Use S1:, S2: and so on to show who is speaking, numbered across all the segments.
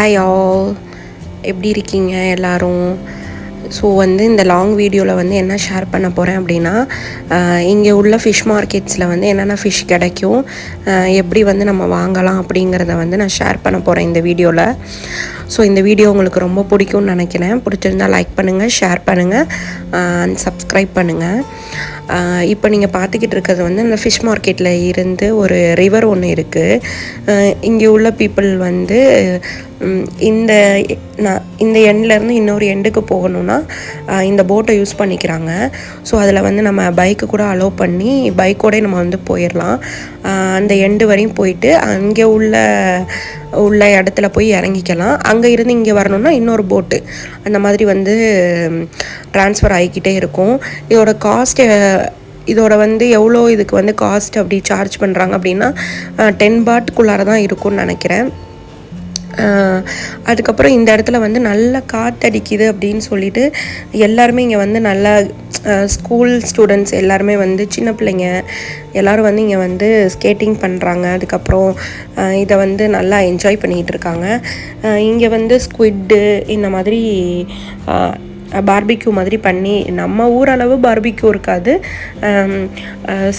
S1: Hi all, எப்படி இருக்கீங்க எல்லோரும்? ஸோ இந்த லாங் வீடியோவில் என்ன ஷேர் பண்ண போகிறேன் அப்படின்னா, இங்கே உள்ள ஃபிஷ் மார்க்கெட்ஸில் என்னென்ன ஃபிஷ் கிடைக்கும், எப்படி நம்ம வாங்கலாம் அப்படிங்கிறத நான் ஷேர் பண்ண போகிறேன் இந்த வீடியோவில். ஸோ இந்த வீடியோ உங்களுக்கு ரொம்ப பிடிக்கும்னு நினைக்கிறேன். பிடிச்சிருந்தால் லைக் பண்ணுங்கள், ஷேர் பண்ணுங்கள், அண்ட் சப்ஸ்கிரைப் பண்ணுங்கள். இப்போ நீங்கள் பார்த்துக்கிட்டு இருக்கிறது இந்த ஃபிஷ் மார்க்கெட்டில் இருந்து ஒரு ரிவர் ஒன்று இருக்குது. இங்கே உள்ள பீப்புள் இந்த எண்ட்லேருந்து இன்னொரு எண்டுக்கு போகணுன்னா இந்த போட்டை யூஸ் பண்ணிக்கிறாங்க. ஸோ அதில் நம்ம பைக்கு கூட அலோவ் பண்ணி பைக்கோடே நம்ம போயிடலாம். அந்த எண்டு வரையும் போயிட்டு அங்கே உள்ள இடத்துல போய் இறங்கிக்கலாம். அங்கே இருந்து இங்கே வரணுன்னா இன்னொரு போட்டு அந்த மாதிரி ட்ரான்ஸ்ஃபர் ஆகிக்கிட்டே இருக்கும். இதோட எவ்வளோ இதுக்கு காஸ்ட் அப்படி சார்ஜ் பண்ணுறாங்க அப்படின்னா 10 பாட்குள்ளார தான் இருக்கும்னு நினைக்கிறேன். அதுக்கப்புறம் இந்த இடத்துல நல்லா காற்றடிக்குது அப்படின்னு சொல்லிட்டு எல்லாருமே இங்கே நல்லா ஸ்கூல் ஸ்டூடெண்ட்ஸ் எல்லாருமே சின்ன பிள்ளைங்க எல்லோரும் இங்கே ஸ்கேட்டிங் பண்ணுறாங்க. அதுக்கப்புறம் இதை நல்லா என்ஜாய் பண்ணிகிட்டு இருக்காங்க. இங்கே ஸ்குவிட்டு இந்த மாதிரி பார்பிக்யூ மாதிரி பண்ணி, நம்ம ஊரளவு பார்பிக்யூ இருக்காது,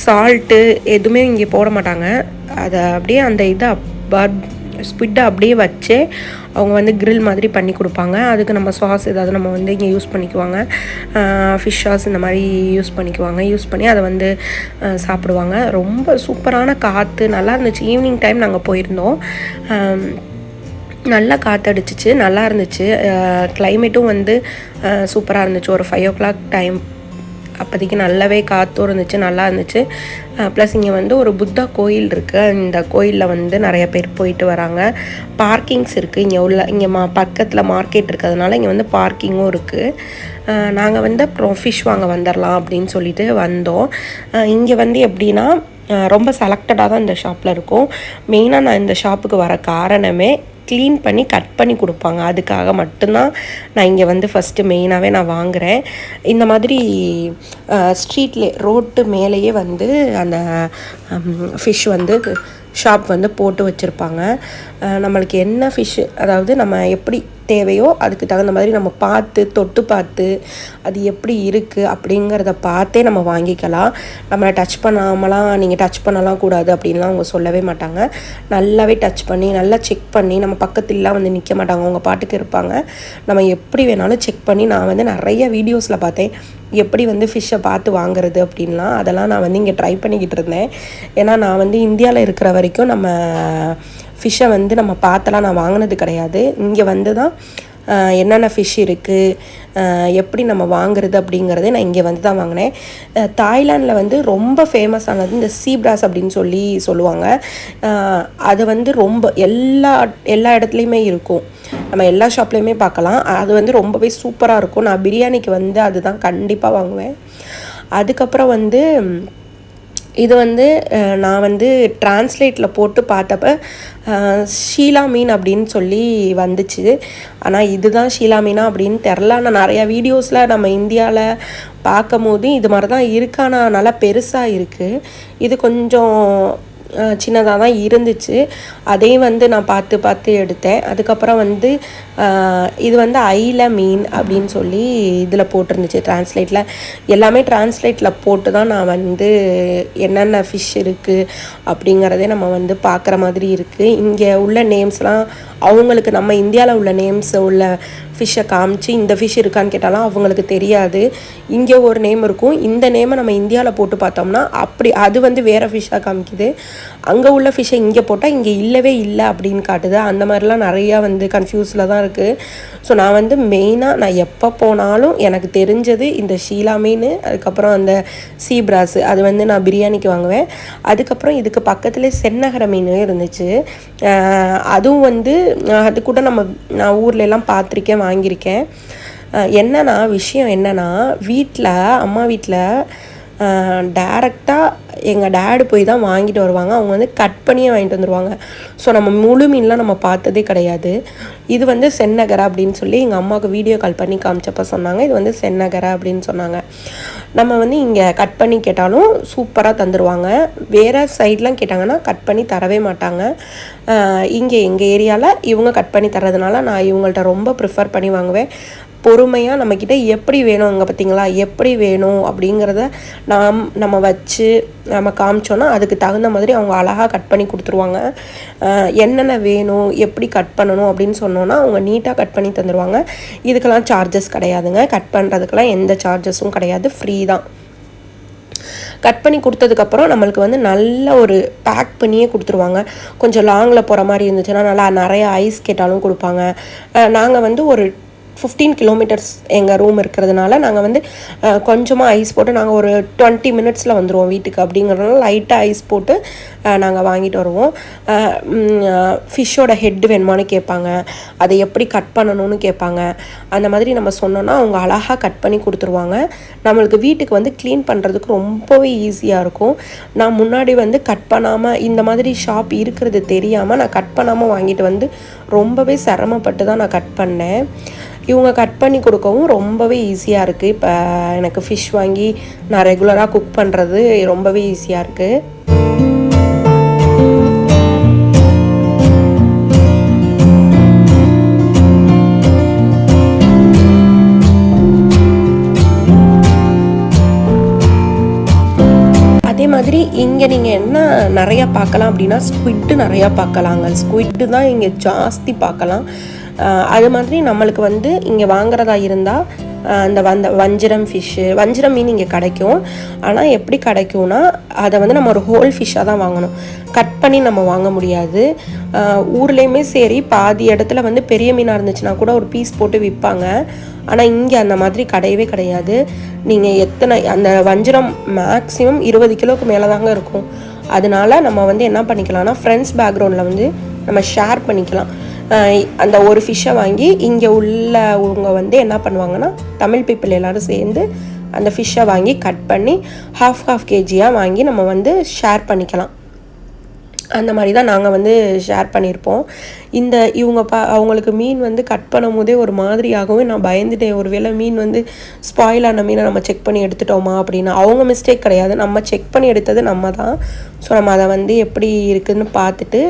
S1: சால்ட்டு எதுவுமே இங்கே போட மாட்டாங்க. அதை அப்படியே அந்த இதை ஸ்குவிட்டை அப்படியே வச்சே அவங்க கிரில் மாதிரி பண்ணி கொடுப்பாங்க. அதுக்கு நம்ம சாஸ் ஏதாவது நம்ம இங்கே யூஸ் பண்ணிக்குவாங்க, ஃபிஷ் சாஸ் இந்த மாதிரி யூஸ் பண்ணி அதை சாப்பிடுவாங்க. ரொம்ப சூப்பரான காற்று நல்லா இருந்துச்சு. ஈவினிங் டைம் நாங்கள் போயிருந்தோம். நல்லா காற்றடிச்சிச்சு, நல்லா இருந்துச்சு. கிளைமேட்டும் சூப்பராக இருந்துச்சு. ஒரு 5 o'clock டைம் அப்போதைக்கு நல்லாவே காற்றும் இருந்துச்சு, நல்லா இருந்துச்சு. ப்ளஸ் இங்கே ஒரு புத்தா கோயில் இருக்குது. இந்த கோயிலில் நிறைய பேர் போயிட்டு வராங்க. பார்க்கிங்ஸ் இருக்குது இங்கே பக்கத்தில் மார்க்கெட் இருக்கிறதுனால இங்கே பார்க்கிங்கும் இருக்குது. நாங்கள் அப்புறம் ஃபிஷ் வாங்க வந்துடலாம் அப்படின்னு சொல்லிட்டு வந்தோம். இங்கே எப்படின்னா ரொம்ப செலக்டடாக தான் இந்த ஷாப்பில் இருக்கும். மெயினாக நான் இந்த ஷாப்புக்கு வர காரணமே க்ளீன் பண்ணி கட் பண்ணி கொடுப்பாங்க. அதுக்காக மட்டும்தான் நான் இங்கே ஃபஸ்ட்டு மெயினாகவே நான் வாங்குகிறேன். இந்த மாதிரி ஸ்ட்ரீட்லே ரோட்டு மேலேயே அந்த ஃபிஷ் ஷாப் போட்டு வச்சுருப்பாங்க. நம்மளுக்கு என்ன ஃபிஷ்ஷு, அதாவது நம்ம எப்படி தேவையோ அதுக்கு தகுந்த மாதிரி நம்ம தொட்டு பார்த்து அது எப்படி இருக்குது அப்படிங்கிறத பார்த்தே நம்ம வாங்கிக்கலாம். நம்மளை டச் பண்ணாமலாம், நீங்கள் டச் பண்ணலாம் கூடாது அப்படின்லாம் அவங்க சொல்லவே மாட்டாங்க. நல்லாவே டச் பண்ணி நல்லா செக் பண்ணி, நம்ம பக்கத்துலலாம் நிற்க மாட்டாங்க, அவங்க பாட்டுக்கு இருப்பாங்க. நம்ம எப்படி வேணாலும் செக் பண்ணி, நான் நிறைய வீடியோஸில் பார்த்தேன் எப்படி ஃபிஷ்ஷை பார்த்து வாங்குறது அப்படின்லாம். அதெல்லாம் நான் இங்கே ட்ரை பண்ணிக்கிட்டு இருந்தேன். ஏன்னா நான் இந்தியாவில் இருக்கிற வரைக்கும் நம்ம ஃபிஷ்ஷை நம்ம பார்த்தலாம் நான் வாங்கினது கிடையாது. இங்கே தான் என்னென்ன ஃபிஷ் இருக்குது, எப்படி நம்ம வாங்குறது அப்படிங்கிறதே நான் இங்கே தான் வாங்கினேன். தாய்லாண்டில் ரொம்ப ஃபேமஸானது இந்த சீப்ராஸ் அப்படின்னு சொல்லுவாங்க. அது ரொம்ப எல்லா இடத்துலையுமே இருக்கும். நம்ம எல்லா ஷாப்லேயுமே பார்க்கலாம். அது ரொம்பவே சூப்பராக இருக்கும். நான் பிரியாணிக்கு அதுதான் கண்டிப்பாக வாங்குவேன். அதுக்கப்புறம் இது நான் ட்ரான்ஸ்லேட்டில் போட்டு பார்த்தப்ப ஷீலா மீன் அப்படின்னு வந்துச்சு. ஆனால் இதுதான் ஷீலா மீனா அப்படின்னு தெரில. நான் நிறையா வீடியோஸில் நம்ம இந்தியாவில் பார்க்கும் போது இது மாதிரி தான் இருக்கு. ஆனால் நல்லா பெருசாக இருக்குது. இது கொஞ்சம் சின்னதாக தான் இருந்துச்சு. அதையும் நான் பார்த்து எடுத்தேன். அதுக்கப்புறம் இது ஐல மீன் அப்படின்னு இதில் போட்டிருந்துச்சு ட்ரான்ஸ்லேட்டில். எல்லாமே ட்ரான்ஸ்லேட்டில் போட்டு தான் நான் என்னென்ன ஃபிஷ் இருக்குது அப்படிங்கிறதே நம்ம பார்க்குற மாதிரி இருக்குது. இங்கே உள்ள நேம்ஸ்லாம் அவங்களுக்கு நம்ம இந்தியாவில் உள்ள நேம்ஸ் உள்ள ஃபிஷ்ஷை காமிச்சு இந்த ஃபிஷ் இருக்கான்னு கேட்டாலும் அவங்களுக்கு தெரியாது. இங்கே ஒரு நேம் இருக்கும், இந்த நேமை நம்ம இந்தியாவில் போட்டு பார்த்தோம்னா அப்படி அது வேறு ஃபிஷ்ஷாக காமிக்குது. அங்கே உள்ள ஃபிஷ்ஷை இங்கே போட்டால் இங்கே இல்லவே இல்லை அப்படின்னு காட்டுது. அந்த மாதிரிலாம் நிறையா கன்ஃபியூஸில் தான் இருக்குது. ஸோ நான் மெயினாக நான் எப்போ போனாலும் எனக்கு தெரிஞ்சது இந்த ஷீலா மீன், அதுக்கப்புறம் அந்த சீப்ராஸு, அது நான் பிரியாணிக்கு வாங்குவேன். அதுக்கப்புறம் இதுக்கு பக்கத்துலேயே சென்னகர மீன் இருந்துச்சு. அதுவும் அது கூட நான் ஊர்லெலாம் பார்த்துருக்கேன், வாங்கியிருக்கேன். விஷயம் என்னன்னா, அம்மா வீட்டில் டேரெக்டாக எங்கள் டேடு போய் தான் வாங்கிட்டு வருவாங்க. அவங்க வந்து கட் பண்ணியே வாங்கிட்டு வந்துடுவாங்க. ஸோ நம்ம முழு மீன்லாம் நம்ம பார்த்ததே கிடையாது. இது வந்து செந்நகரை அப்படின்னு சொல்லி எங்கள் அம்மாவுக்கு வீடியோ கால் பண்ணி காமிச்சப்போ சொன்னாங்க. இது வந்து செந்நகரை அப்படின்னு சொன்னாங்க. நம்ம வந்து இங்கே கட் பண்ணி கேட்டாலும் சூப்பராக தந்துடுவாங்க. வேறு சைட்லாம் கேட்டாங்கன்னா கட் பண்ணி தரவே மாட்டாங்க. இங்கே எங்கள் ஏரியாவில் இவங்க கட் பண்ணி தர்றதுனால நான் இவங்கள்ட்ட ரொம்ப ப்ரிஃபர் பண்ணி வாங்குவேன். பொறுமையாக நம்மக்கிட்ட எப்படி வேணும் அங்கே பார்த்திங்களா, எப்படி வேணும் அப்படிங்கிறத நம்ம வச்சு நம்ம காமிச்சோன்னா அதுக்கு தகுந்த மாதிரி அவங்க அழகாக கட் பண்ணி கொடுத்துருவாங்க. என்னென்ன வேணும், எப்படி கட் பண்ணணும் அப்படின்னு சொன்னோன்னா அவங்க நீட்டாக கட் பண்ணி தந்துடுவாங்க. இதுக்கெல்லாம் சார்ஜஸ் கிடையாதுங்க. கட் பண்ணுறதுக்கெல்லாம் எந்த சார்ஜஸும் கிடையாது, ஃப்ரீ தான். கட் பண்ணி கொடுத்ததுக்கப்புறம் நம்மளுக்கு வந்து நல்ல ஒரு பேக் பண்ணியே கொடுத்துருவாங்க. கொஞ்சம் லாங்கில் போகிற மாதிரி இருந்துச்சுன்னா நல்லா நிறைய ஐஸ் கேட்டாலும் கொடுப்பாங்க. நாங்கள் வந்து ஒரு 15 கிலோமீட்டர்ஸ் எங்கள் ரூம் இருக்கிறதுனால நாங்கள் வந்து கொஞ்சமாக ஐஸ் போட்டு நாங்கள் ஒரு 20 மினிட்ஸில் வந்துடுவோம் வீட்டுக்கு. அப்படிங்கிறதுனால லைட்டாக ஐஸ் போட்டு நாங்கள் வாங்கிட்டு வருவோம். ஃபிஷ்ஷோட ஹெட் வேணுமான்னு கேட்பாங்க, அதை எப்படி கட் பண்ணணும்னு கேட்பாங்க. அந்த மாதிரி நம்ம சொன்னோன்னா அவங்க அழகாக கட் பண்ணி கொடுத்துருவாங்க. நம்மளுக்கு வீட்டுக்கு வந்து க்ளீன் பண்ணுறதுக்கு ரொம்பவே ஈஸியாக இருக்கும். நான் முன்னாடி வந்து கட் பண்ணாமல் இந்த மாதிரி ஷாப் இருக்கிறது தெரியாமல் நான் கட் பண்ணாமல் வாங்கிட்டு வந்து ரொம்பவே சிரமப்பட்டு தான் நான் கட் பண்ணேன். இவங்க கட் பண்ணி கொடுக்கவும் ரொம்பவே ஈஸியாக இருக்குது. இப்போ எனக்கு ஃபிஷ் வாங்கி நான் ரெகுலராக குக் பண்ணுறது ரொம்பவே ஈஸியாக இருக்குது. அதே மாதிரி இங்கே நீங்கள் என்ன நிறையா பார்க்கலாம் அப்படின்னா ஸ்குவிட்டு நிறையா பார்க்கலாங்க. ஸ்குவிட்டு தான் இங்கே ஜாஸ்தி பார்க்கலாம். அது மாதிரி நம்மளுக்கு வந்து இங்கே வாங்குறதா இருந்தால் அந்த வஞ்சிரம் ஃபிஷ்ஷு, வஞ்சிரம் மீன் இங்கே கிடைக்கும். ஆனால் எப்படி கிடைக்கும்னா அதை வந்து நம்ம ஒரு ஹோல் ஃபிஷ்ஷாக தான் வாங்கணும், கட் பண்ணி நம்ம வாங்க முடியாது. ஊர்லேயுமே சரி பாதி இடத்துல வந்து பெரிய மீனாக இருந்துச்சுன்னா கூட ஒரு பீஸ் போட்டு விற்பாங்க. ஆனால் இங்கே அந்த மாதிரி கிடையவே கிடையாது. நீங்கள் எத்தனை அந்த வஞ்சிரம் மேக்ஸிமம் 20 கிலோவுக்கு மேலே தாங்க இருக்கும். அதனால நம்ம வந்து என்ன பண்ணிக்கலாம்னா ஃப்ரெண்ட்ஸ் பேக்ரவுண்டில் வந்து நம்ம ஷேர் பண்ணிக்கலாம். அந்த ஒரு ஃபிஷ்ஷை வாங்கி இங்கே உள்ளவங்க வந்து என்ன பண்ணுவாங்கன்னா தமிழ் பீப்புள் எல்லோரும் சேர்ந்து அந்த ஃபிஷ்ஷை வாங்கி கட் பண்ணி ஹாஃப் கேஜியாக வாங்கி நம்ம வந்து ஷேர் பண்ணிக்கலாம். அந்த மாதிரி தான் நாங்கள் வந்து ஷேர் பண்ணியிருப்போம். இவங்க அவங்களுக்கு மீன் வந்து கட் பண்ணும் போதே ஒரு மாதிரியாகவும் நான் பயந்துட்டேன், ஒரு வேளை மீன் வந்து ஸ்பாயில் ஆன மீனை நம்ம செக் பண்ணி எடுத்துட்டோமா அப்படின்னு. அவங்க மிஸ்டேக் கிடையாது, நம்ம செக் பண்ணி எடுத்தது நம்ம தான். ஸோ நம்ம அதை வந்து எப்படி இருக்குதுன்னு பார்த்துட்டு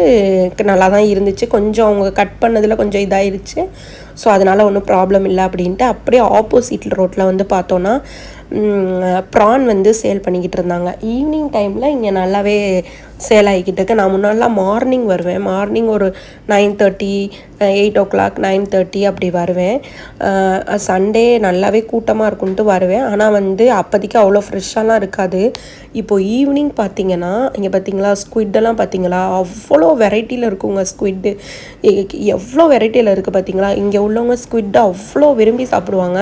S1: நல்லா தான் இருந்துச்சு. கொஞ்சம் அவங்க கட் பண்ணதில் கொஞ்சம் இதாகிருச்சு. ஸோ அதனால் ஒன்றும் ப்ராப்ளம் இல்லை அப்படின்ட்டு அப்படியே ஆப்போசிட்டில் ரோட்டில் வந்து பார்த்தோன்னா ப்ரான் வந்து சேல் பண்ணிக்கிட்டு இருந்தாங்க. ஈவினிங் டைமில் இங்கே நல்லாவே சேல் ஆகிக்கிட்டு இருக்கு. நான் முன்னாடிலாம் மார்னிங் வருவேன், மார்னிங் ஒரு 9:30 8 o'clock 9:30 அப்படி வருவேன். சண்டே நல்லாவே கூட்டமாக இருக்குன்ட்டு வருவேன். ஆனால் வந்து அப்போதைக்கு அவ்வளோ ஃப்ரெஷ்ஷாலாம் இருக்காது. இப்போது ஈவினிங் பார்த்திங்கன்னா இங்கே பார்த்திங்களா ஸ்குவிட்டெல்லாம் பார்த்திங்களா அவ்வளோ வெரைட்டியில் இருக்குங்க. ஸ்குவிட்டு எவ்வளோ வெரைட்டியில் இருக்குது பார்த்திங்களா. இங்கே உள்ளவங்க ஸ்குவிட்டை அவ்வளோ விரும்பி சாப்பிடுவாங்க.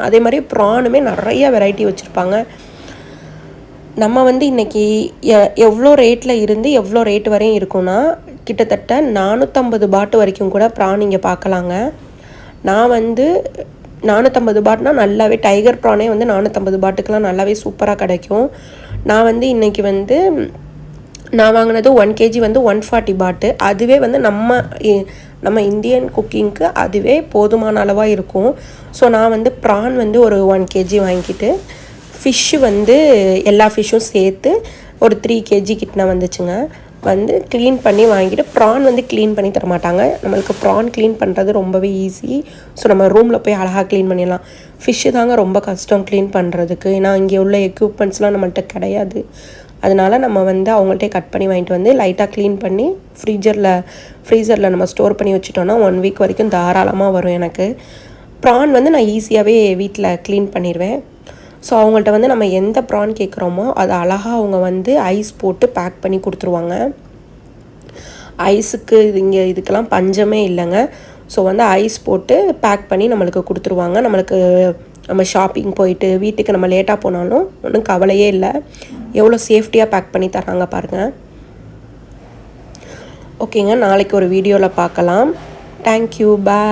S1: அதே மாதிரி ப்ரானுமே நிறைய வெரைட்டி வச்சுருப்பாங்க. நம்ம வந்து இன்றைக்கி எவ்வளோ ரேட்டில் இருந்து எவ்வளோ ரேட்டு வரையும் இருக்குன்னா கிட்டத்தட்ட 450 பாட்டு வரைக்கும் கூட ப்ரான் இங்கே பார்க்கலாங்க. நான் வந்து 450 பாட்னா நல்லாவே டைகர் ப்ரானே வந்து 450 பாட்டுக்கெலாம் நல்லாவே சூப்பராக கிடைக்கும். நான் வந்து இன்றைக்கி வந்து நான் வாங்கினது 1 kg வந்து 140 பாட்டு. அதுவே வந்து நம்ம இந்தியன் குக்கிங்க்கு அதுவே போதுமான அளவாக இருக்கும். ஸோ நான் வந்து ப்ரான் வந்து ஒரு 1 kg வாங்கிக்கிட்டு ஃபிஷ்ஷு வந்து எல்லா ஃபிஷ்ஷும் சேர்த்து ஒரு 3 kg கிட்ட வந்துச்சுங்க. வந்து க்ளீன் பண்ணி வாங்கிட்டு ப்ரான் வந்து க்ளீன் பண்ணி தர மாட்டாங்க. நம்மளுக்கு ப்ரான் க்ளீன் பண்ணுறது ரொம்பவே ஈஸி. ஸோ நம்ம ரூமில் போய் அழகாக க்ளீன் பண்ணிடலாம். ஃபிஷ்ஷு தாங்க ரொம்ப கஷ்டம் க்ளீன் பண்ணுறதுக்கு. ஏன்னா இங்கே உள்ள எக்யூப்மெண்ட்ஸ்லாம் நம்மள்கிட்ட கிடையாது. அதனால் நம்ம வந்து அவங்கள்ட்டே கட் பண்ணி வாங்கிட்டு வந்து லைட்டாக க்ளீன் பண்ணி ஃப்ரீசரில் நம்ம ஸ்டோர் பண்ணி வச்சுட்டோன்னா 1 வீக் வரைக்கும் தாராளமாக வரும் எனக்கு. ப்ரான் வந்து நான் ஈஸியாகவே வீட்டில் க்ளீன் பண்ணிடுவேன். ஸோ அவங்கள்ட்ட வந்து நம்ம எந்த ப்ரான் கேட்குறோமோ அதை அழகாக அவங்க வந்து ஐஸ் போட்டு பேக் பண்ணி கொடுத்துருவாங்க. ஐஸுக்கு இதுக்கெல்லாம் பஞ்சமே இல்லைங்க. ஸோ வந்து ஐஸ் போட்டு பேக் பண்ணி நம்மளுக்கு கொடுத்துருவாங்க. நம்ம ஷாப்பிங் போயிட்டு வீட்டுக்கு நம்ம லேட்டாக போனாலும் ஒன்றும் கவலையே இல்லை. எவ்வளோ சேஃப்டியாக பேக் பண்ணி தராங்க பாருங்கள். ஓகேங்க, நாளைக்கு ஒரு வீடியோவில் பார்க்கலாம். தேங்க்யூ, பாய்.